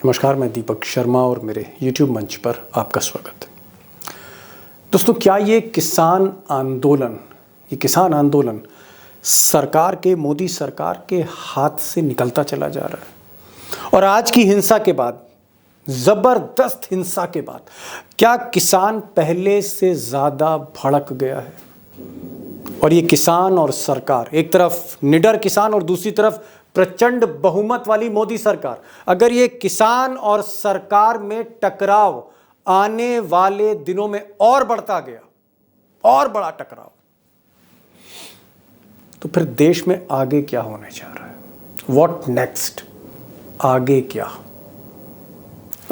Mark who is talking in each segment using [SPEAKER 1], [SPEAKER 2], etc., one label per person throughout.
[SPEAKER 1] नमस्कार, मैं दीपक शर्मा और मेरे YouTube मंच पर आपका स्वागत है। दोस्तों, क्या ये किसान आंदोलन सरकार के मोदी सरकार के हाथ से निकलता चला जा रहा है? और आज की हिंसा के बाद, जबरदस्त हिंसा के बाद, क्या किसान पहले से ज्यादा भड़क गया है? और ये किसान और सरकार, एक तरफ निडर किसान और दूसरी तरफ प्रचंड बहुमत वाली मोदी सरकार, अगर ये किसान और सरकार में टकराव आने वाले दिनों में और बढ़ता गया, और बड़ा टकराव, तो फिर देश में आगे क्या होने जा रहा है? What next? आगे क्या?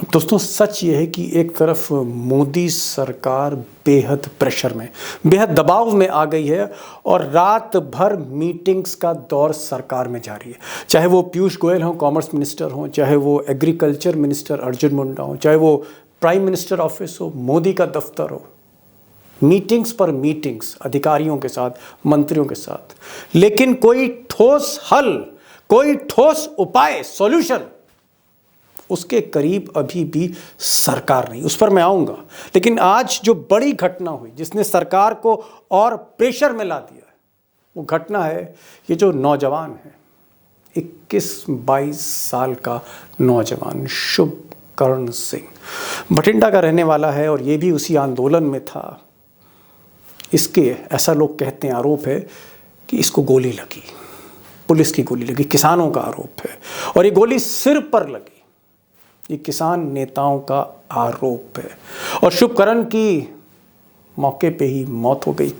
[SPEAKER 1] दोस्तों, सच ये है कि एक तरफ मोदी सरकार बेहद प्रेशर में, बेहद दबाव में आ गई है और रात भर मीटिंग्स का दौर सरकार में जारी है। चाहे वो पीयूष गोयल हो, कॉमर्स मिनिस्टर हो, चाहे वो एग्रीकल्चर मिनिस्टर अर्जुन मुंडा हो, चाहे वो प्राइम मिनिस्टर ऑफिस हो, मोदी का दफ्तर हो, मीटिंग्स पर मीटिंग्स अधिकारियों के साथ, मंत्रियों के साथ, लेकिन कोई ठोस हल, कोई ठोस उपाय, सॉल्यूशन उसके करीब अभी भी सरकार नहीं। उस पर मैं आऊंगा, लेकिन आज जो बड़ी घटना हुई जिसने सरकार को और प्रेशर में ला दिया है, वो घटना है ये जो नौजवान है, 21-22 साल का नौजवान शुभकरण सिंह, बठिंडा का रहने वाला है और ये भी उसी आंदोलन में था। इसके, ऐसा लोग कहते हैं, आरोप है कि इसको गोली लगी, पुलिस की गोली लगी, किसानों का आरोप है, और ये गोली सिर पर लगी, ये किसान नेताओं का आरोप है। और शुभकरण की मौके पे ही मौत हो गई।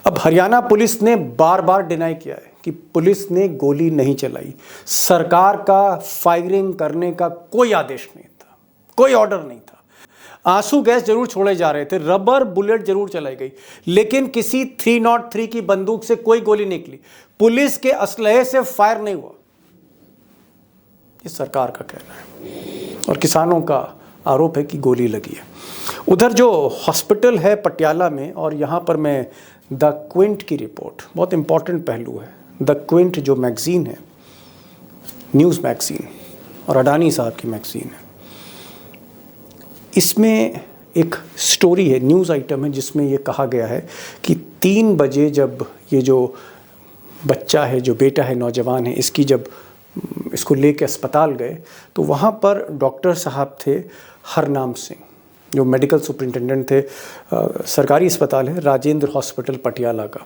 [SPEAKER 1] अब हरियाणा पुलिस ने बार बार डिनाई किया है कि पुलिस ने गोली नहीं चलाई, सरकार का फायरिंग करने का कोई आदेश नहीं था, कोई ऑर्डर नहीं था। आंसू गैस जरूर छोड़े जा रहे थे, रबर बुलेट जरूर चलाई गई, लेकिन किसी 303 की बंदूक से कोई गोली नहीं निकली, पुलिस के असलहे से फायर नहीं हुआ, ये सरकार का कहना है। और किसानों का आरोप है कि गोली लगी है। उधर जो हॉस्पिटल है पटियाला में, और यहाँ पर मैं द क्विंट की रिपोर्ट, बहुत इंपॉर्टेंट पहलू है, द क्विंट जो मैगजीन है, न्यूज़ मैगजीन और अडानी साहब की मैगजीन है, इसमें एक स्टोरी है, न्यूज़ आइटम है, जिसमें ये कहा गया है कि 3 बजे जब ये जो बच्चा है, जो बेटा है, नौजवान है, इसको लेके अस्पताल गए, तो वहाँ पर डॉक्टर साहब थे हरनाम सिंह, जो मेडिकल सुपरिटेंडेंट थे, सरकारी अस्पताल है राजेंद्र हॉस्पिटल पटियाला का।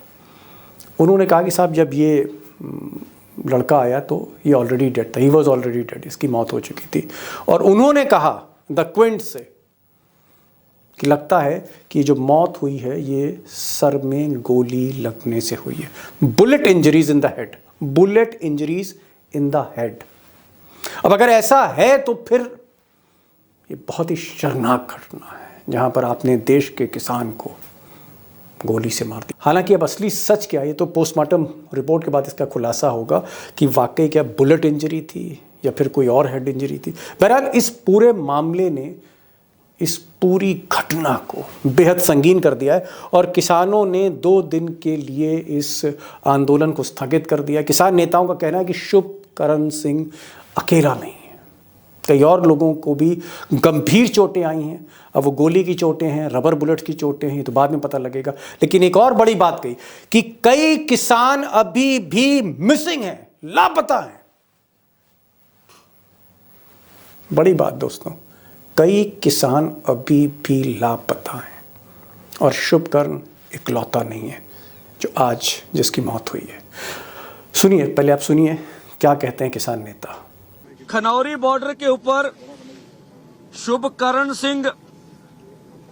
[SPEAKER 1] उन्होंने कहा कि साहब, जब ये लड़का आया तो ये ऑलरेडी डेड था, ही वॉज ऑलरेडी डेड, इसकी मौत हो चुकी थी। और उन्होंने कहा द क्विंट से कि लगता है कि जो मौत हुई है ये सर में गोली लगने से हुई है, bullet injuries in the head, bullet injuries in the head. अब अगर ऐसा है तो फिर ये बहुत ही शर्मनाक घटना है, जहां पर आपने देश के किसान को गोली से मार दिया। हालांकि अब असली सच क्या है, ये तो पोस्टमार्टम रिपोर्ट के बाद इसका खुलासा होगा कि वाकई क्या बुलेट इंजरी थी या फिर कोई और हेड इंजरी थी। बहरहाल, इस पूरे मामले ने इस पूरी घटना को बेहद संगीन कर दिया है और किसानों ने 2 दिन के लिए इस आंदोलन को स्थगित कर दिया। किसान नेताओं का कहना है कि शुभकरण सिंह अकेला नहीं है, कई और लोगों को भी गंभीर चोटें आई हैं। अब वो गोली की चोटें हैं, रबर बुलेट की चोटें हैं, तो बाद में पता लगेगा। लेकिन एक और बड़ी बात कही कि कई किसान अभी भी मिसिंग हैं, लापता हैं। बड़ी बात दोस्तों, कई किसान अभी भी लापता हैं और शुभकरण इकलौता नहीं है जो आज जिसकी मौत हुई है। सुनिए, पहले आप सुनिए क्या कहते हैं किसान नेता।
[SPEAKER 2] खनौरी बॉर्डर के ऊपर शुभकरण सिंह,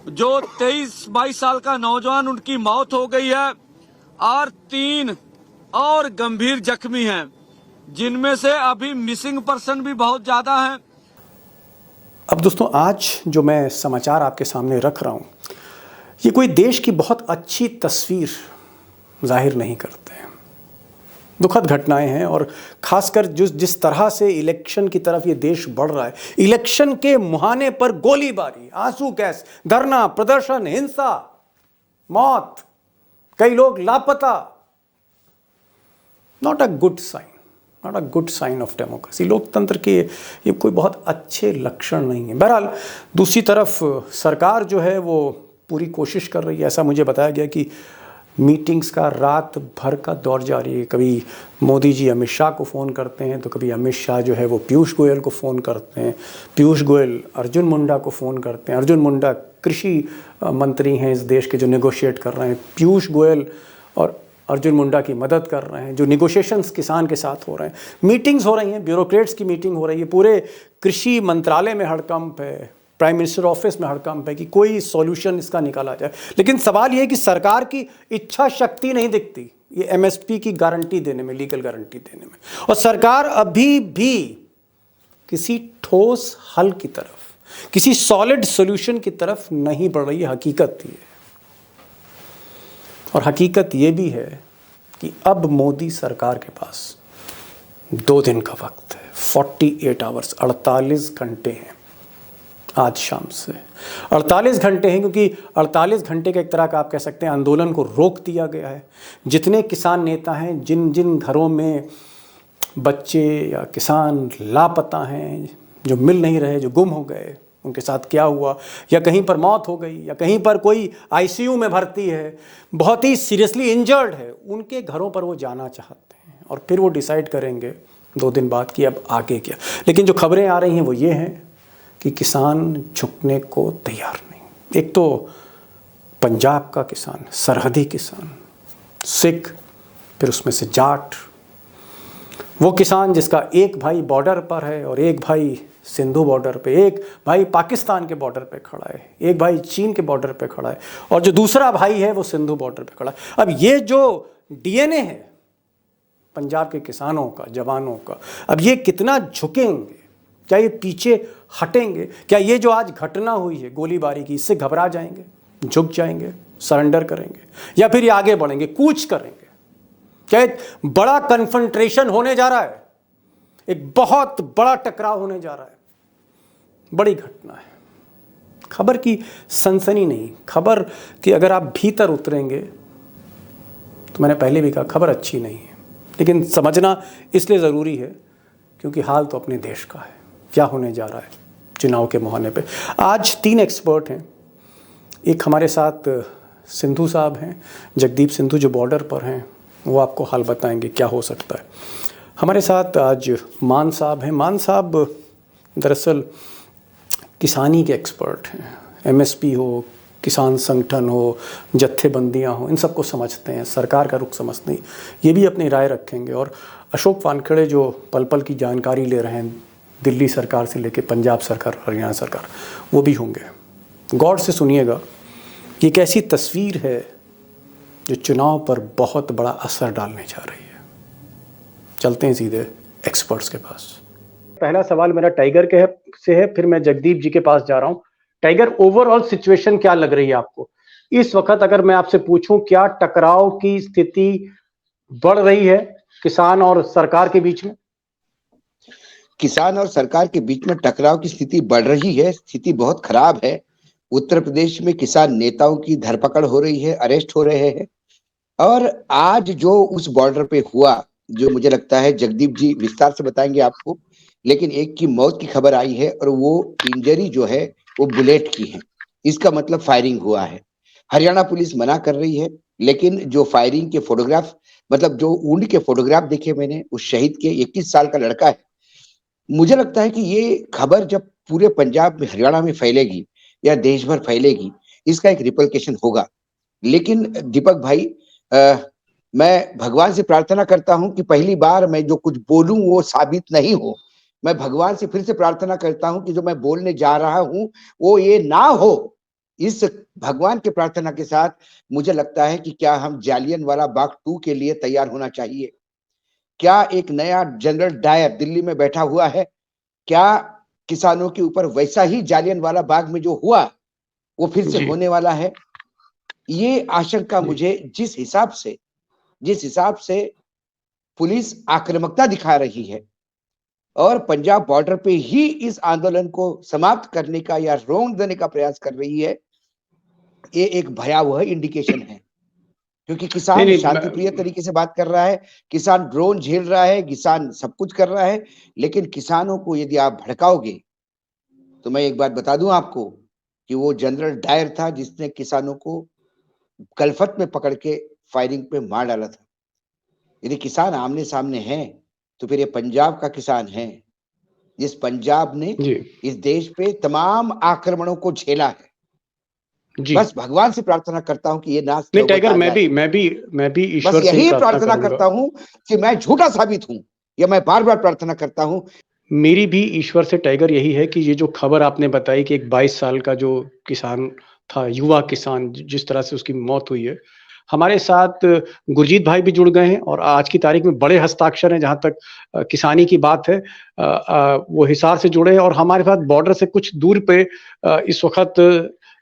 [SPEAKER 2] जो 23-22 साल का नौजवान, उनकी मौत हो गई है और 3 और गंभीर जख्मी हैं, जिनमें से अभी मिसिंग पर्सन भी बहुत ज्यादा हैं।
[SPEAKER 1] अब दोस्तों, आज जो मैं समाचार आपके सामने रख रहा हूं, ये कोई देश की बहुत अच्छी तस्वीर जाहिर नहीं करते हैं। दुखद घटनाएं हैं और खासकर जिस तरह से इलेक्शन की तरफ ये देश बढ़ रहा है, इलेक्शन के मुहाने पर गोलीबारी, आंसू गैस, धरना प्रदर्शन, हिंसा, मौत, कई लोग लापता, not a good sign. Not a good sign of democracy. लोकतंत्र के ये कोई बहुत अच्छे लक्षण नहीं है। बहरहाल दूसरी तरफ सरकार जो है वो पूरी कोशिश कर रही है। ऐसा मुझे बताया गया कि मीटिंग्स का रात भर का दौर जारी है। कभी मोदी जी अमित शाह को फ़ोन करते हैं, तो कभी अमित शाह जो है वो पीयूष गोयल को फ़ोन करते हैं, पीयूष गोयल अर्जुन मुंडा को फ़ोन करते हैं। अर्जुन मुंडा कृषि मंत्री हैं इस देश के, जो नेगोशिएट कर रहे हैं। पीयूष गोयल और अर्जुन मुंडा की मदद कर रहे हैं, जो निगोशिएशंस किसान के साथ हो रहे हैं। मीटिंग्स हो रही हैं, ब्यूरोक्रेट्स की मीटिंग हो रही है, पूरे कृषि मंत्रालय में हड़कंप है, प्राइम मिनिस्टर ऑफिस में हड़कंप है कि कोई सॉल्यूशन इसका निकाला जाए। लेकिन सवाल ये है कि सरकार की इच्छा शक्ति नहीं दिखती ये एमएसपी की गारंटी देने में, लीगल गारंटी देने में। और सरकार अभी भी किसी ठोस हल की तरफ, किसी सॉलिड सॉल्यूशन की तरफ नहीं बढ़ रही है। हकीकत ये है। और हकीकत ये भी है कि अब मोदी सरकार के पास 2 दिन का वक्त है, 48 आवर्स, 48 घंटे हैं। आज शाम से 48 घंटे हैं, क्योंकि 48 घंटे का एक तरह का आप कह सकते हैं आंदोलन को रोक दिया गया है। जितने किसान नेता हैं, जिन जिन घरों में बच्चे या किसान लापता हैं, जो मिल नहीं रहे, जो गुम हो गए, उनके साथ क्या हुआ, या कहीं पर मौत हो गई, या कहीं पर कोई आईसीयू में भर्ती है, बहुत ही सीरियसली इंजर्ड है, उनके घरों पर वो जाना चाहते हैं। और फिर वो डिसाइड करेंगे 2 दिन बाद कि अब आगे क्या। लेकिन जो खबरें आ रही हैं वो ये हैं कि किसान झुकने को तैयार नहीं। एक तो पंजाब का किसान, सरहदी किसान, सिख, फिर उसमें से जाट, वो किसान जिसका एक भाई बॉर्डर पर है और एक भाई सिंधु बॉर्डर पे, एक भाई पाकिस्तान के बॉर्डर पे खड़ा है, एक भाई चीन के बॉर्डर पे खड़ा है, और जो दूसरा भाई है वो सिंधु बॉर्डर पे खड़ा है। अब ये जो डीएनए है पंजाब के किसानों का, जवानों का, अब ये कितना झुकेंगे? क्या ये पीछे हटेंगे? क्या ये जो आज घटना हुई है गोलीबारी की, इससे घबरा जाएंगे, झुक जाएंगे, सरेंडर करेंगे, या फिर ये आगे बढ़ेंगे, कूच करेंगे? क्या एक बड़ा कन्फ्रंट्रेशन होने जा रहा है, एक बहुत बड़ा टकराव होने जा रहा है। बड़ी घटना है। खबर की सनसनी नहीं, खबर कि अगर आप भीतर उतरेंगे, तो मैंने पहले भी कहा खबर अच्छी नहीं है, लेकिन समझना इसलिए ज़रूरी है क्योंकि हाल तो अपने देश का है। क्या होने जा रहा है चुनाव के मुहाने पे। आज 3 एक्सपर्ट हैं। एक हमारे साथ सिंधु साहब हैं, जगदीप सिंधु, जो बॉर्डर पर हैं, वो आपको हाल बताएंगे क्या हो सकता है। हमारे साथ आज मान साहब हैं। मान साहब दरअसल किसानी के एक्सपर्ट हैं। एमएसपी हो, किसान संगठन हो, जत्थेबंदियाँ हो, इन सबको समझते हैं, सरकार का रुख समझते हैं। ये भी अपनी राय रखेंगे। और अशोक वानखेड़े जो पल पल की जानकारी ले रहे हैं, दिल्ली सरकार से लेकर पंजाब सरकार, हरियाणा सरकार, वो भी होंगे। गौर से सुनिएगा, ये एक ऐसी तस्वीर है जो चुनाव पर बहुत बड़ा असर डालने जा रही है। चलते हैं सीधे एक्सपर्ट्स के पास। पहला सवाल मेरा टाइगर के से है, फिर मैं जगदीप जी के पास जा रहा हूं। टाइगर, ओवरऑल सिचुएशन क्या लग रही है आपको इस वक्त? अगर मैं आपसे पूछूं, क्या टकराव की स्थिति बढ़ रही है किसान और सरकार के बीच में?
[SPEAKER 3] किसान और सरकार के बीच में टकराव की स्थिति बढ़ रही है। स्थिति बहुत खराब है। उत्तर प्रदेश में किसान नेताओं की धरपकड़ हो रही है, अरेस्ट हो रहे हैं। और आज जो उस बॉर्डर पे हुआ, जो मुझे लगता है जगदीप जी विस्तार से बताएंगे आपको, लेकिन एक की मौत की खबर आई है और वो इंजरी जो है वो बुलेट की है। इसका मतलब फायरिंग हुआ है। हरियाणा पुलिस मना कर रही है, लेकिन जो फायरिंग के फोटोग्राफ, मतलब जो वुंड के फोटोग्राफ देखे मैंने उस शहीद के, 21 साल का लड़का है। मुझे लगता है कि ये खबर जब पूरे पंजाब में, हरियाणा में फैलेगी या देश भर फैलेगी, इसका एक रिपल्केशन होगा। लेकिन दीपक भाई, मैं भगवान से प्रार्थना करता हूं कि पहली बार मैं जो कुछ बोलूं वो साबित नहीं हो। मैं भगवान से फिर से प्रार्थना करता हूं कि जो मैं बोलने जा रहा हूं वो ये ना हो। इस भगवान के प्रार्थना के साथ मुझे लगता है कि क्या हम जालियनवाला बाग 2 के लिए तैयार होना चाहिए? क्या एक नया जनरल डायर दिल्ली में बैठा हुआ है? क्या किसानों के ऊपर वैसा ही जालियनवाला बाग में जो हुआ वो फिर से होने वाला है? ये आशंका मुझे जिस हिसाब से पुलिस आक्रामकता दिखा रही है और पंजाब बॉर्डर पे ही इस आंदोलन को समाप्त करने का या रोक देने का प्रयास कर रही है, ये एक भयावह इंडिकेशन है। क्योंकि किसान
[SPEAKER 1] नहीं,
[SPEAKER 3] शांति प्रिय तरीके से बात कर रहा है, किसान ड्रोन झेल रहा है, किसान सब कुछ कर रहा है, लेकिन किसानों को यदि आप भड़काओगे तो मैं एक बात बता दूं आपको कि वो जनरल डायर था जिसने किसानों को गलफत में पकड़ के फायरिंग पे मार डाला था। यदि किसान आमने सामने हैं तो फिर ये पंजाब का किसान है, जिस पंजाब ने
[SPEAKER 1] जी,
[SPEAKER 3] इस देश पे तमाम आक्रमणों को झेला है।
[SPEAKER 1] जी।
[SPEAKER 3] बस भगवान से प्रार्थना करता हूं कि ये नाश
[SPEAKER 1] नहीं
[SPEAKER 3] नौबत
[SPEAKER 1] टाइगर,
[SPEAKER 3] आ जाए।
[SPEAKER 1] मैं भी
[SPEAKER 3] बस
[SPEAKER 1] ईश्वर से ही
[SPEAKER 3] यही
[SPEAKER 1] प्रार्थना
[SPEAKER 3] प्रार्थना
[SPEAKER 1] करूँगा।
[SPEAKER 3] करता हूं कि मैं झूठा साबित हूं, या मैं बार-बार प्रार्थना करता हूं।
[SPEAKER 1] मेरी भी ईश्वर से टाइगर यही है कि ये जो खबर आपने बताई कि एक 22 साल का जो किसान था, युवा किसान जिस तरह से उसकी मौत हुई है, हमारे साथ गुरजीत भाई भी जुड़ गए हैं और आज की तारीख में बड़े हस्ताक्षर हैं जहाँ तक किसानी की बात है। वो हिसार से जुड़े हैं और हमारे साथ बॉर्डर से कुछ दूर पे इस वक़्त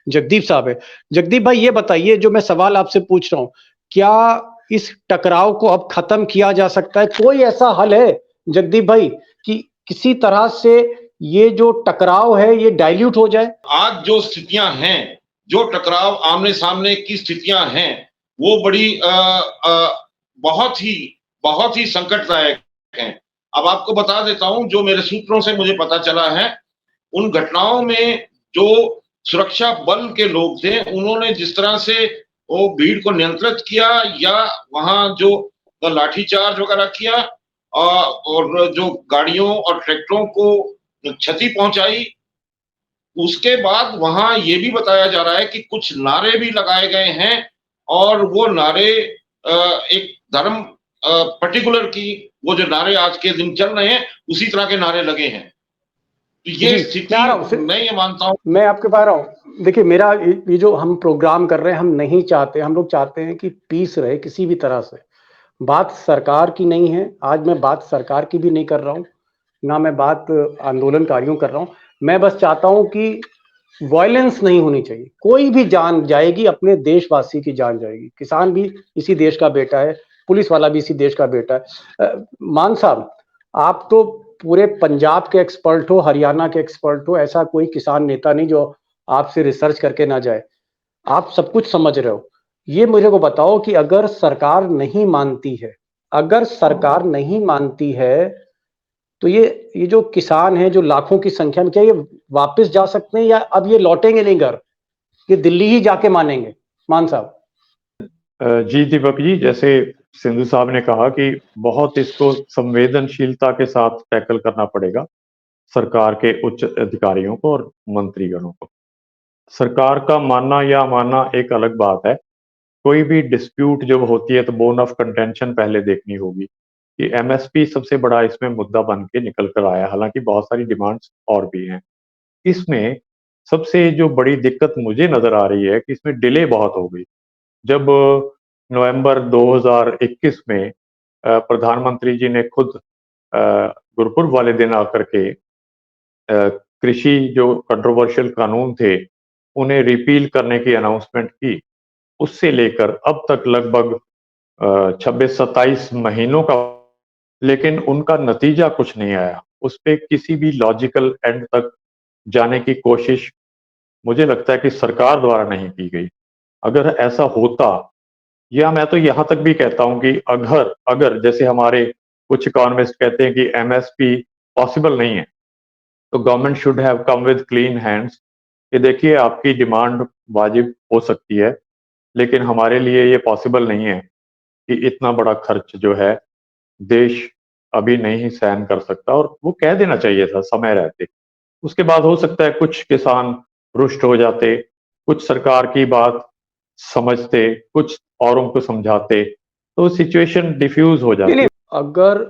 [SPEAKER 1] जगदीप साहब हैं। जगदीप भाई ये बताइए जो मैं सवाल आपसे पूछ रहा हूँ, क्या इस टकराव को अब खत्म किया जा सकता है? कोई ऐसा हल है जगदीप भाई कि किसी तरह से ये जो टकराव है ये डाइल्यूट हो जाए?
[SPEAKER 4] आज जो स्थितियां हैं, जो टकराव आमने सामने की स्थितियां हैं, वो बड़ी बहुत ही संकटदायक हैं। अब आपको बता देता हूं, जो मेरे सूत्रों से मुझे पता चला है, उन घटनाओं में जो सुरक्षा बल के लोग थे, उन्होंने जिस तरह से वो भीड़ को नियंत्रित किया या वहां जो लाठीचार्ज वगैरह किया और जो गाड़ियों और ट्रैक्टरों को क्षति पहुंचाई, उसके बाद वहां ये भी बताया जा रहा है कि कुछ नारे भी लगाए गए हैं और वो नारे एक धर्म पर्टिकुलर की, वो जो नारे आज के दिन चल रहे हैं उसी तरह के नारे लगे हैं। तो ये
[SPEAKER 1] जी,
[SPEAKER 4] स्थिति
[SPEAKER 1] मैं आ रहा हूँ।
[SPEAKER 4] मैं ये मानता हूं।
[SPEAKER 1] मैं आपके पास आ रहा हूँ। देखिए मेरा ये जो हम प्रोग्राम कर रहे हैं, हम नहीं चाहते, हम लोग चाहते हैं कि पीस रहे किसी भी तरह से। बात सरकार की नहीं है, आज मैं बात सरकार की भी नहीं कर रहा हूँ, ना मैं बात आंदोलनकारियों कर रहा हूँ। मैं बस चाहता हूँ कि वायलेंस नहीं होनी चाहिए। कोई भी जान जाएगी, अपने देशवासी की जान जाएगी। किसान भी इसी देश का बेटा है, पुलिस वाला भी इसी देश का बेटा है। मान साहब, आप तो पूरे पंजाब के एक्सपर्ट हो, हरियाणा के एक्सपर्ट हो, ऐसा कोई किसान नेता नहीं जो आपसे रिसर्च करके ना जाए। आप सब कुछ समझ रहे हो। ये मुझे को बताओ कि अगर सरकार नहीं मानती है, अगर सरकार नहीं मानती है तो ये जो किसान हैं जो लाखों की संख्या में, क्या ये वापस जा सकते हैं या अब ये लौटेंगे नहीं घर, ये दिल्ली ही जाके मानेंगे? मान साहब।
[SPEAKER 5] जी दीपक जी, जैसे सिंधु साहब ने कहा कि बहुत इसको संवेदनशीलता के साथ टैकल करना पड़ेगा सरकार के उच्च अधिकारियों को और मंत्रीगणों को। सरकार का मानना या मानना एक अलग बात है। कोई भी डिस्प्यूट जब होती है तो बोन ऑफ कंटेंशन पहले देखनी होगी कि एमएसपी सबसे बड़ा इसमें मुद्दा बन के निकल कर आया, हालांकि बहुत सारी डिमांड्स और भी हैं। इसमें सबसे जो बड़ी दिक्कत मुझे नजर आ रही है कि इसमें डिले बहुत हो गई। जब नवंबर 2021 में प्रधानमंत्री जी ने खुद गुरपुरब वाले दिन आकर के कृषि जो कंट्रोवर्शियल कानून थे उन्हें रिपील करने की अनाउंसमेंट की, उससे लेकर अब तक लगभग 26-27 महीनों का, लेकिन उनका नतीजा कुछ नहीं आया। उस पे किसी भी लॉजिकल एंड तक जाने की कोशिश मुझे लगता है कि सरकार द्वारा नहीं की गई। अगर ऐसा होता, या मैं तो यहाँ तक भी कहता हूँ कि अगर अगर जैसे हमारे कुछ इकोनॉमिस्ट कहते हैं कि एमएसपी पॉसिबल नहीं है, तो government should have come with clean hands कि देखिए आपकी डिमांड वाजिब हो सकती है, लेकिन हमारे लिए ये पॉसिबल नहीं है कि इतना बड़ा खर्च जो है देश अभी नहीं सहन कर सकता, और वो कह देना चाहिए था समय रहते। उसके बाद हो सकता है कुछ किसान रुष्ट हो जाते, कुछ सरकार की बात समझते, कुछ औरों को समझाते, तो सिचुएशन डिफ्यूज हो
[SPEAKER 1] नहीं,
[SPEAKER 5] जाती।
[SPEAKER 1] नहीं, अगर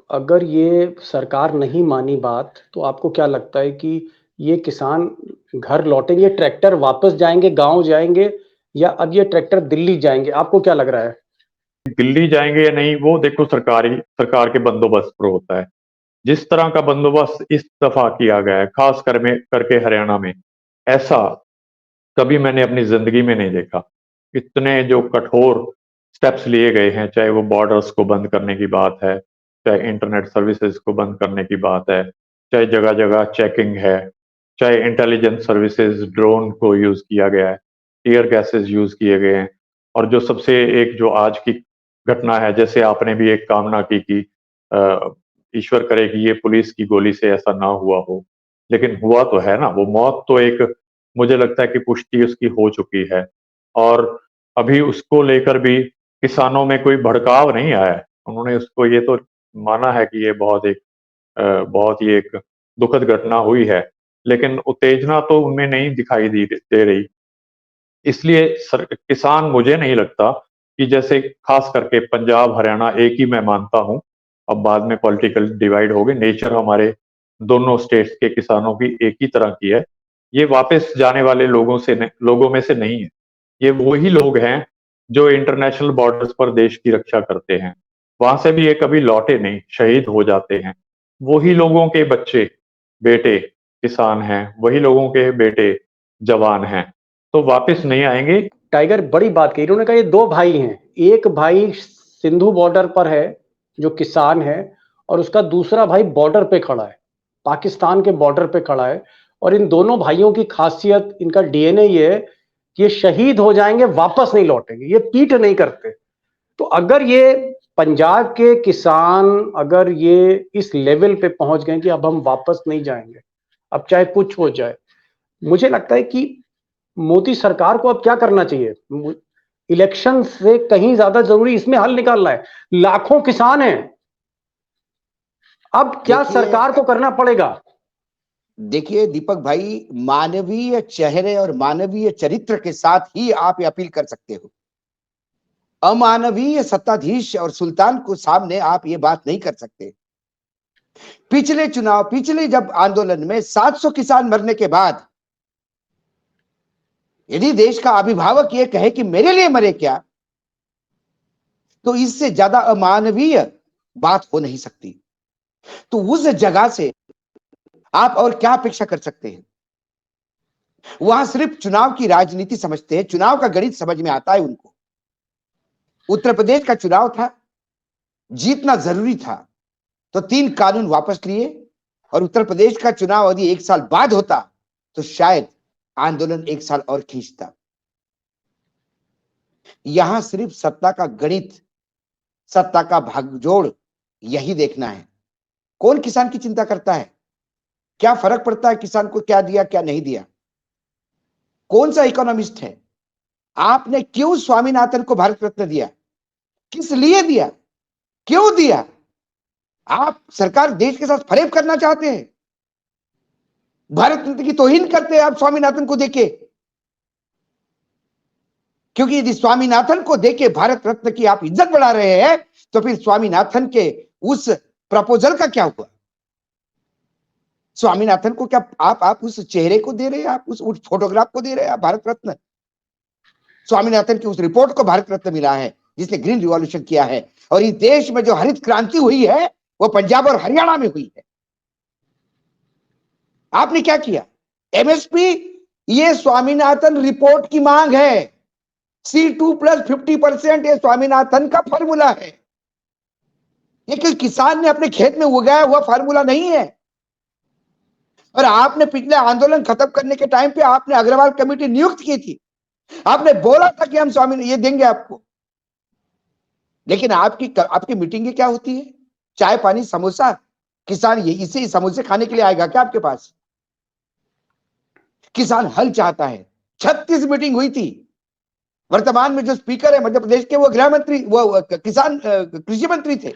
[SPEAKER 1] अगर ये सरकार नहीं मानी बात, तो आपको क्या लगता है कि ये किसान घर लौटेंगे, ट्रैक्टर वापस जाएंगे, गांव जाएंगे, या अब ये ट्रैक्टर दिल्ली जाएंगे? आपको क्या लग रहा है?
[SPEAKER 5] दिल्ली जाएंगे या नहीं वो देखो सरकार के बंदोबस्त पर होता है। जिस तरह का बंदोबस्त इस दफा किया गया है, खास करके हरियाणा में, ऐसा कभी मैंने अपनी जिंदगी में नहीं देखा। इतने जो कठोर स्टेप्स लिए गए हैं, चाहे वो बॉर्डर्स को बंद करने की बात है, चाहे इंटरनेट सर्विसेज को बंद करने की बात है, चाहे जगह जगह चेकिंग है, चाहे इंटेलिजेंस सर्विसेज, ड्रोन को यूज किया गया है, टीयर गैसेज यूज किए गए हैं, और जो सबसे एक जो आज की घटना है, जैसे आपने भी एक कामना की कि ईश्वर करे कि ये पुलिस की गोली से ऐसा ना हुआ हो, लेकिन हुआ तो है ना, वो मौत तो एक मुझे लगता है कि पुष्टि उसकी हो चुकी है और अभी उसको लेकर भी किसानों में कोई भड़काव नहीं आया है। उन्होंने उसको ये तो माना है कि ये बहुत ही एक दुखद घटना हुई है, लेकिन उत्तेजना तो उनमें नहीं दिखाई दे रही। इसलिए किसान मुझे नहीं लगता कि जैसे खास करके पंजाब हरियाणा एक ही मैं मानता हूं, अब बाद में पॉलिटिकल डिवाइड हो गए, नेचर हमारे दोनों स्टेट्स के किसानों की एक ही तरह की है। ये वापस जाने वाले लोगों में से नहीं है। ये वही लोग हैं जो इंटरनेशनल बॉर्डर्स पर देश की रक्षा करते हैं, वहां से भी ये कभी लौटे नहीं, शहीद हो जाते हैं। वही लोगों के बच्चे बेटे किसान हैं, वही लोगों के बेटे जवान हैं, तो वापस नहीं आएंगे।
[SPEAKER 1] टाइगर बड़ी बात कही, उन्होंने कहा ये दो भाई हैं, एक भाई सिंधु बॉर्डर पर है जो किसान है और उसका दूसरा भाई बॉर्डर पे खड़ा है, पाकिस्तान के बॉर्डर पे खड़ा है। और इन दोनों भाइयों की खासियत, इनका डीएनए ये है कि ये शहीद हो जाएंगे, वापस नहीं लौटेंगे, ये पीठ नहीं करते। तो अगर ये पंजाब के किसान अगर ये इस लेवल पे पहुंच गए कि अब हम वापस नहीं जाएंगे, अब चाहे कुछ हो जाए, मुझे लगता है कि मोदी सरकार को अब क्या करना चाहिए, इलेक्शन से कहीं ज्यादा जरूरी इसमें हल निकालना है। लाखों किसान हैं, अब क्या सरकार को करना पड़ेगा?
[SPEAKER 3] देखिए दीपक भाई, मानवीय चेहरे और मानवीय चरित्र के साथ ही आप ये अपील कर सकते हो। अमानवीय सत्ताधीश और सुल्तान को सामने आप ये बात नहीं कर सकते। पिछले जब आंदोलन में 700 किसान मरने के बाद यदि देश का अभिभावक ये कहे कि मेरे लिए मरे क्या, तो इससे ज्यादा अमानवीय बात हो नहीं सकती। तो उस जगह से आप और क्या अपेक्षा कर सकते हैं? वहां सिर्फ चुनाव की राजनीति समझते हैं, चुनाव का गणित समझ में आता है उनको। उत्तर प्रदेश का चुनाव था, जीतना जरूरी था, तो 3 कानून वापस लिए और उत्तर प्रदेश का चुनाव यदि 1 साल बाद होता तो शायद आंदोलन 1 साल और खींचता। यहां सिर्फ सत्ता का गणित, सत्ता का भागजोड़ यही देखना है। कौन किसान की चिंता करता है? क्या फर्क पड़ता है किसान को क्या दिया क्या नहीं दिया? कौन सा इकोनॉमिस्ट है? आपने क्यों स्वामीनाथन को भारत रत्न दिया? किस लिए दिया? क्यों दिया? आप सरकार देश के साथ फरेब करना चाहते हैं? भारत रत्न की तौहीन करते हैं आप स्वामीनाथन को देके। क्योंकि यदि स्वामीनाथन को देके भारत रत्न की आप इज्जत बढ़ा रहे हैं, तो फिर स्वामीनाथन के उस प्रपोजल का क्या हुआ? स्वामीनाथन को क्या आप उस चेहरे को दे रहे हैं, आप उस फोटोग्राफ को दे रहे हैं आप भारत रत्न? स्वामीनाथन की उस रिपोर्ट को भारत रत्न मिला है जिसने ग्रीन रिवॉल्यूशन किया है। और इस देश में जो हरित क्रांति हुई है वो पंजाब और हरियाणा में हुई है। आपने क्या किया? एमएसपी, ये स्वामीनाथन रिपोर्ट की मांग है। C2 + 50% ये स्वामीनाथन का फार्मूला है। ये किसी किसान ने अपने खेत में उगाया हुआ फार्मूला नहीं है। और आपने पिछले आंदोलन खत्म करने के टाइम पे आपने अग्रवाल कमेटी नियुक्त की थी। आपने बोला था कि हम स्वामी ये देंगे आपको। लेकिन आपकी मीटिंगें क्या होती है? चाय पानी समोसा। किसान ये इसे समोसे खाने के लिए आएगा क्या आपके पास? किसान हल चाहता है। 36 मीटिंग हुई थी। वर्तमान में जो स्पीकर है मध्य प्रदेश के, वो गृह मंत्री, वो कृषि मंत्री थे।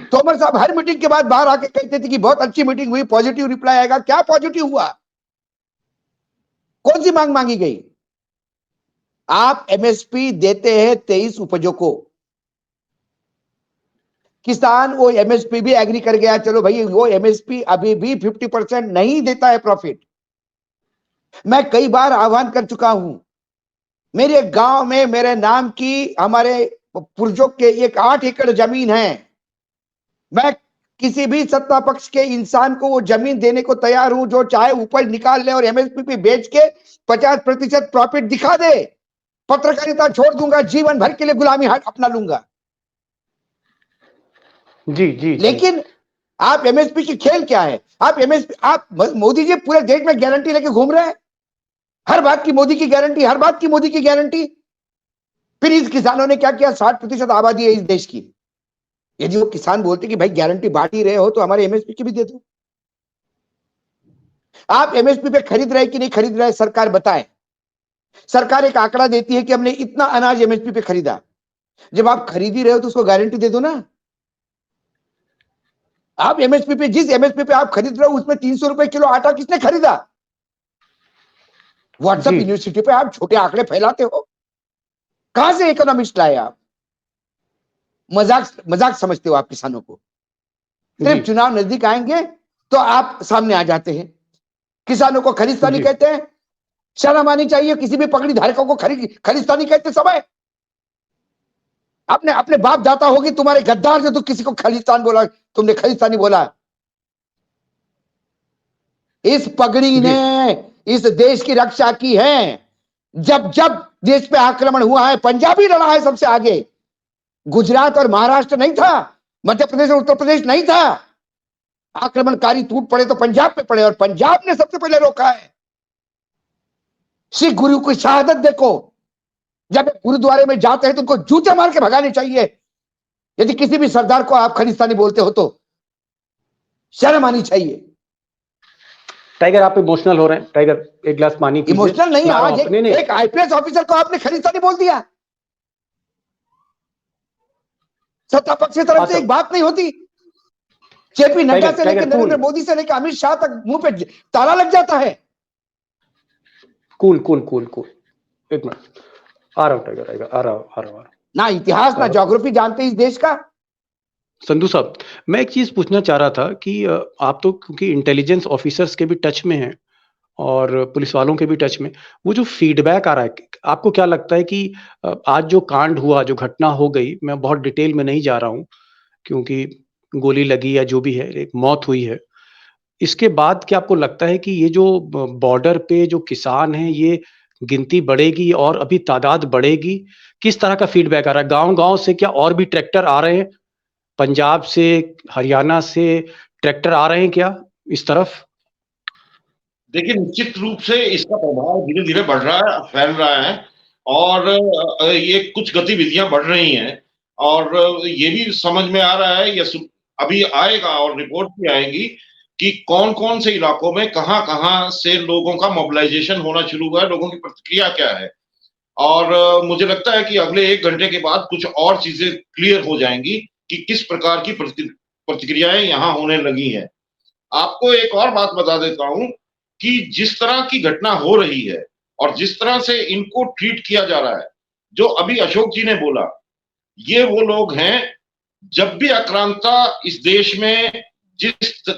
[SPEAKER 3] तोमर साहब हर मीटिंग के बाद बाहर आके कहते थे कि बहुत अच्छी मीटिंग हुई, पॉजिटिव रिप्लाई आएगा। क्या पॉजिटिव हुआ? कौन सी मांग मांगी गई? आप एमएसपी देते हैं 23 उपजों को। किसान वो एमएसपी भी एग्री कर गया, चलो भाई वो एमएसपी अभी भी 50% नहीं देता है प्रॉफिट। मैं कई बार आह्वान कर चुका हूं। मेरे गांव में मेरे नाम की हमारे पुर्जों के एक 8 एकड़ जमीन है। मैं किसी भी सत्ता पक्ष के इंसान को वो जमीन देने को तैयार हूं जो चाहे उपज निकाल ले और एमएसपी पे बेच के 50% प्रॉफिट दिखा दे। पत्रकारिता छोड़ दूंगा, जीवन भर के लिए गुलामी अपना लूंगा।
[SPEAKER 1] जी।
[SPEAKER 3] लेकिन आप एमएसपी की खेल क्या है? आप मोदी जी पूरे देश में गारंटी लेके घूम रहे हैं। हर बात की मोदी की गारंटी, हर बात की मोदी की गारंटी। फिर इस किसानों ने क्या किया, 60% आबादी है इस देश की, यदि वो किसान बोलते कि भाई गारंटी बांट ही रहे हो तो हमारे एमएसपी की भी दे दो। आप एमएसपी पे खरीद रहे कि नहीं खरीद रहे, सरकार बताए। सरकार एक आंकड़ा देती है कि हमने इतना अनाज एमएसपी पे खरीदा। जब आप खरीद ही रहे हो तो उसको गारंटी दे दो ना। आप एमएसपी पे, जिस एमएसपी पे आप खरीद रहे हो उसमें 300 रुपए किलो आटा किसने खरीदा? व्हाट्सएप
[SPEAKER 1] जी।
[SPEAKER 3] यूनिवर्सिटी पे आप छोटे आंकड़े फैलाते हो। कहां से इकोनॉमिस्ट लाए आप? मजाक मजाक समझते हो आप किसानों को। सिर्फ
[SPEAKER 1] जी।
[SPEAKER 3] चुनाव नजदीक आएंगे तो आप सामने आ जाते हैं। किसानों को खलिस्तानी
[SPEAKER 1] जी।
[SPEAKER 3] कहते हैं, शर्म आनी चाहिए। किसी भी पगड़ी धारकों को खलिस्तानी कहते समय अपने अपने बाप दाता होगी तुम्हारे गद्दार जो, तो किसी को खलिस्तान बोला, तुमने खलिस्तानी बोला। इस पगड़ी ने इस देश की रक्षा की है। जब जब देश पे आक्रमण हुआ है, पंजाबी लड़ा है सबसे आगे। गुजरात और महाराष्ट्र नहीं था, मध्य प्रदेश और उत्तर प्रदेश नहीं था। आक्रमणकारी टूट पड़े तो पंजाब पे पड़े, और पंजाब ने सबसे पहले रोका है। सिख गुरु की शहादत देखो। जब गुरुद्वारे में जाते हैं तो उनको जूते मार के भगाने चाहिए। यदि किसी भी सरदार को आप खलिस्तानी बोलते हो तो शर्म आनी चाहिए।
[SPEAKER 1] टाइगर, आप इमोशनल हो रहे हैं। टाइगर, एक गिलास पानी पीजिए।
[SPEAKER 3] इमोशनल नहीं,
[SPEAKER 1] मैं आ रहा
[SPEAKER 3] आज
[SPEAKER 1] हूं। नहीं, नहीं।
[SPEAKER 3] एक आईपीएस ऑफिसर को आपने खलिस्तानी बोल दिया। सत्ता पक्ष की तरफ से
[SPEAKER 1] सर।
[SPEAKER 3] एक बात नहीं होती। जेपी नड्डा
[SPEAKER 1] टाइगर,
[SPEAKER 3] से लेकर
[SPEAKER 1] टाइगर,
[SPEAKER 3] नरेंद्र
[SPEAKER 1] कूल।
[SPEAKER 3] मोदी से लेकर अमित शाह तक मुंह पे ताला लग जाता है।
[SPEAKER 1] कूल कूल कूल कूल, एक मिनट। आ रहा हूँ टाइगर, टाइगर, आ रहा हूँ।
[SPEAKER 3] ना इतिहास ना ज्योग्राफी जानते इस देश का।
[SPEAKER 1] संधू साहब, मैं एक चीज पूछना चाह रहा था कि आप तो क्योंकि इंटेलिजेंस ऑफिसर्स के भी टच में हैं और पुलिस वालों के भी टच में, वो जो फीडबैक आ रहा है, आपको क्या लगता है कि आज जो कांड हुआ, जो घटना हो गई, मैं बहुत डिटेल में नहीं जा रहा हूँ क्योंकि गोली लगी या जो भी है, एक मौत हुई है, इसके बाद क्या आपको लगता है कि ये जो बॉर्डर पे जो किसान हैं, ये गिनती बढ़ेगी और अभी तादाद बढ़ेगी? किस तरह का फीडबैक आ रहा है? गांव-गांव से क्या और भी ट्रैक्टर आ रहे हैं? पंजाब से, हरियाणा से ट्रैक्टर आ रहे हैं क्या इस तरफ?
[SPEAKER 4] देखिए, निश्चित रूप से इसका प्रभाव धीरे धीरे बढ़ रहा है, फैल रहा है, और ये कुछ गतिविधियां बढ़ रही हैं, और ये भी समझ में आ रहा है, ये अभी आएगा और रिपोर्ट भी आएगी कि कौन कौन से इलाकों में कहाँ कहाँ से लोगों का मोबिलाइजेशन होना शुरू हुआ है, लोगों की प्रतिक्रिया क्या है। और मुझे लगता है कि अगले 1 घंटे के बाद कुछ और चीजें क्लियर हो जाएंगी कि किस प्रकार की प्रतिक्रियाएं यहाँ होने लगी हैं। आपको एक और बात बता देता हूं कि जिस तरह की घटना हो रही है और जिस तरह से इनको ट्रीट किया जा रहा है, जो अभी अशोक जी ने बोला, ये वो लोग हैं, जब भी आक्रांता इस देश में जिस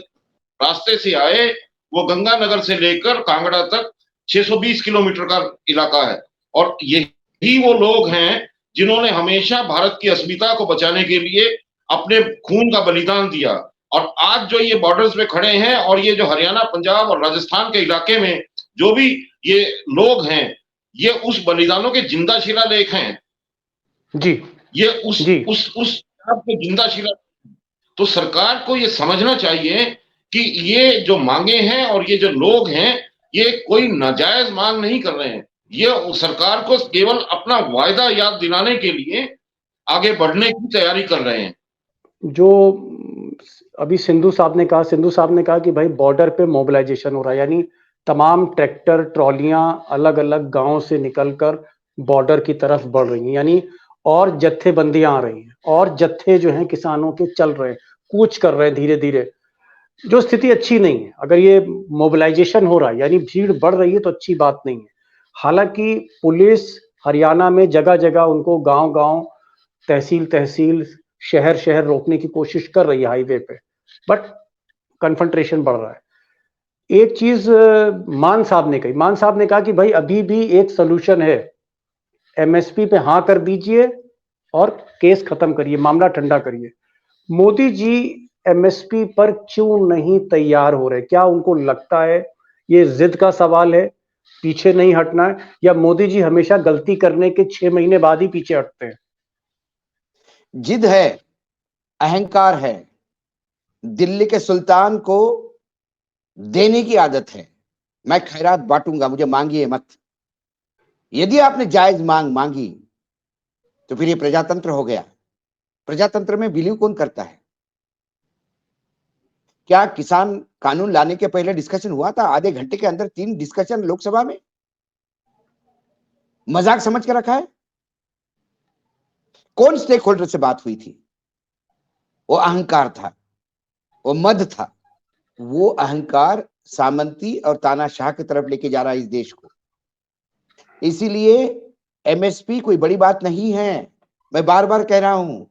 [SPEAKER 4] रास्ते से आए, वो गंगानगर से लेकर कांगड़ा तक 620 किलोमीटर का इलाका है, और यही वो लोग हैं जिन्होंने हमेशा भारत की अस्मिता को बचाने के लिए अपने खून का बलिदान दिया। और आज जो ये बॉर्डर्स पे खड़े हैं, और ये जो हरियाणा, पंजाब और राजस्थान के इलाके में जो भी ये लोग हैं, ये उस बलिदानों के जिंदा शिलालेख हैं।
[SPEAKER 1] जी।
[SPEAKER 4] ये उस
[SPEAKER 1] जी।
[SPEAKER 4] उस के जिंदा शिलालेख। तो सरकार को ये समझना चाहिए कि ये जो मांगे हैं और ये जो लोग हैं, ये कोई नाजायज मांग नहीं कर रहे हैं। ये सरकार को केवल अपना वायदा याद दिलाने के लिए आगे बढ़ने की तैयारी कर रहे हैं।
[SPEAKER 1] जो अभी सिंधु साहब ने कहा कि भाई बॉर्डर पे मोबिलाइजेशन हो रहा है, यानी तमाम ट्रैक्टर, ट्रॉलियां अलग अलग गांव से निकलकर बॉर्डर की तरफ बढ़ रही हैं, यानी और जत्थेबंदियां आ रही हैं और जत्थे जो हैं किसानों के चल रहे हैं, कूच कर रहे हैं धीरे धीरे। जो स्थिति अच्छी नहीं है। अगर ये मोबिलाइजेशन हो रहा है यानी भीड़ बढ़ रही है तो अच्छी बात नहीं है। हालांकि पुलिस हरियाणा में जगह जगह उनको गांव गांव, तहसील तहसील, शहर शहर रोकने की कोशिश कर रही है हाईवे पे, बट कन्फ्रंट्रेशन बढ़ रहा है। एक चीज मान साहब ने कहा कि भाई अभी भी एक सोल्यूशन है, एमएसपी पे हाँ कर दीजिए और केस खत्म करिए, मामला ठंडा करिए। मोदी जी एमएसपी पर क्यों नहीं तैयार हो रहे? क्या उनको लगता है ये जिद का सवाल है, पीछे नहीं हटना है, या मोदी जी हमेशा गलती करने के 6 महीने बाद ही पीछे हटते हैं?
[SPEAKER 3] जिद है, अहंकार है। दिल्ली के सुल्तान को देने की आदत है। मैं खैरात बांटूंगा, मुझे मांगिए मत। यदि आपने जायज मांग मांगी तो फिर ये प्रजातंत्र हो गया? प्रजातंत्र में बिलीव कौन करता है? क्या किसान कानून लाने के पहले डिस्कशन हुआ था? आधे घंटे के अंदर 3 डिस्कशन लोकसभा में, मजाक समझ के रखा है? कौन स्टेक होल्डर से बात हुई थी? वो अहंकार था, वो मद था। वो अहंकार सामंती और तानाशाह की तरफ लेके जा रहा है इस देश को। इसीलिए एमएसपी कोई बड़ी बात नहीं है, मैं बार बार कह रहा हूं।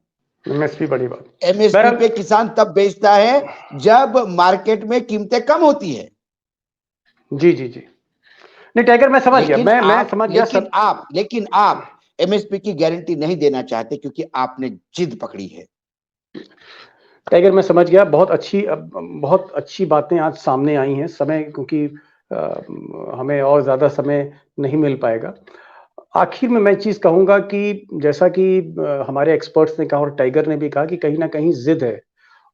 [SPEAKER 1] एमएसपी बड़ी बात।
[SPEAKER 3] एमएसपी पे किसान तब बेचता है जब मार्केट में कीमतें कम होती है।
[SPEAKER 1] जी जी जी, नहीं टाइगर मैं समझ गया, मैं समझ गया।
[SPEAKER 3] लेकिन आप एमएसपी की गारंटी नहीं देना चाहते क्योंकि आपने जिद पकड़ी है।
[SPEAKER 1] टाइगर मैं समझ गया, बहुत अच्छी बातें आज सामने आई हैं। समय क्योंकि हमें और ज्यादा समय नहीं मिल पाएगा। आखिर में मैं चीज कहूंगा कि जैसा कि हमारे एक्सपर्ट्स ने कहा और टाइगर ने भी कहा कि कहीं ना कहीं जिद है।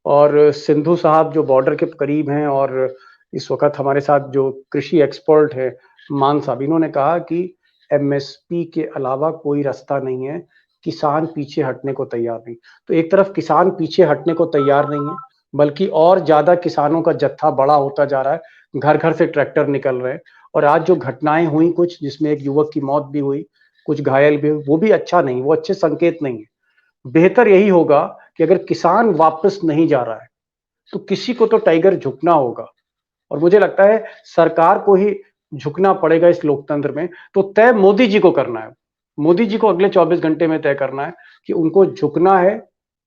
[SPEAKER 1] और सिंधु साहब जो बॉर्डर के करीब हैं और इस वक्त हमारे साथ जो कृषि एक्सपर्ट है मान साहब, इन्होंने कहा कि एमएसपी के अलावा कोई रास्ता नहीं है, किसान पीछे हटने को तैयार नहीं। तो एक तरफ किसान पीछे हटने को तैयार नहीं है, बल्कि और ज्यादा किसानों का जत्था बड़ा होता जा रहा है, घर घर से ट्रैक्टर निकल रहे हैं। और आज जो घटनाएं हुई कुछ, जिसमें एक युवक की मौत भी हुई, कुछ घायल भी हुए, वो भी अच्छा नहीं, वो अच्छे संकेत नहीं है। बेहतर यही होगा कि अगर किसान वापस नहीं जा रहा है तो किसी को तो टाइगर झुकना होगा। और मुझे लगता है सरकार को ही झुकना पड़ेगा इस लोकतंत्र में। तो तय मोदी जी को करना है, मोदी जी को अगले 24 घंटे में तय करना है कि उनको झुकना है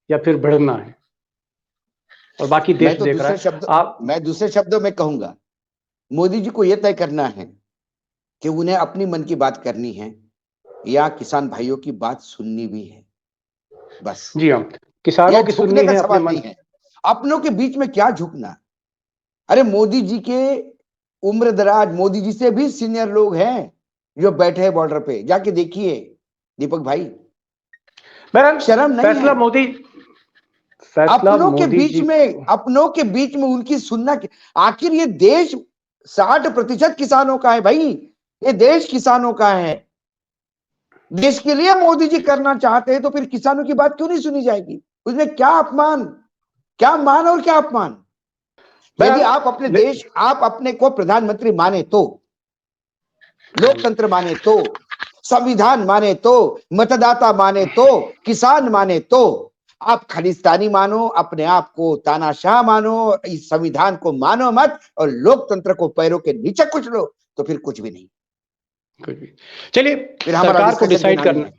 [SPEAKER 1] या फिर भिड़ना है। और बाकी देश देख रहा है।
[SPEAKER 3] मैं दूसरे शब्दों में कहूंगा, मोदी जी को यह तय करना है कि उन्हें अपनी मन की बात करनी है या किसान भाइयों की बात सुननी भी है, बस।
[SPEAKER 1] जी हाँ, किसानों की सुननी है, अपने मन
[SPEAKER 3] है। अपनों के बीच में क्या झुकना? अरे मोदी जी के उम्र दराज, मोदी जी से भी सीनियर लोग हैं जो बैठे हैं बॉर्डर पे, जाके देखिए दीपक भाई, शर्म नहीं
[SPEAKER 1] फैसला
[SPEAKER 3] है।
[SPEAKER 1] मोदी,
[SPEAKER 3] अपनों के बीच में उनकी सुनना। आखिर ये देश 60% किसानों का है भाई, ये देश किसानों का है। देश के लिए मोदी जी करना चाहते हैं तो फिर किसानों की बात क्यों नहीं सुनी जाएगी? उसमें क्या अपमान, क्या मान और क्या अपमान? यदि आप अपने को प्रधानमंत्री माने तो, लोकतंत्र माने तो, संविधान माने तो, मतदाता माने तो, किसान माने तो, आप खालिस्तानी मानो, अपने आप को तानाशाह मानो, इस संविधान को मानो मत और लोकतंत्र को पैरों के नीचे कुचलो लो, तो फिर कुछ भी नहीं।
[SPEAKER 1] चलिए, सरकार को डिसाइड करना,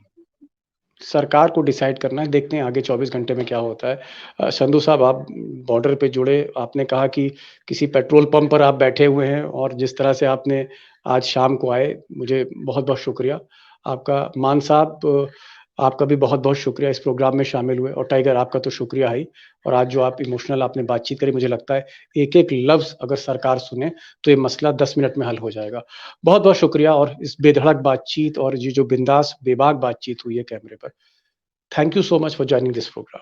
[SPEAKER 1] सरकार को डिसाइड करना है। देखते हैं आगे 24 घंटे में क्या होता है। संधू साहब, आप बॉर्डर पे जुड़े, आपने कहा कि किसी पेट्रोल पंप पर आप बैठे हुए हैं और जिस तरह से आपने आज शाम को आए, मुझे बहुत बहुत शुक्रिया आपका। मान साहब, आपका भी बहुत बहुत शुक्रिया इस प्रोग्राम में शामिल हुए। और टाइगर, आपका तो शुक्रिया ही। और आज जो आप इमोशनल आपने बातचीत करी, मुझे लगता है एक एक लफ्ज अगर सरकार सुने तो ये मसला 10 मिनट में हल हो जाएगा। बहुत बहुत शुक्रिया। और इस बेधड़क बातचीत और ये जो बिंदास बेबाक बातचीत हुई है कैमरे पर, thank you so much for joining this programme.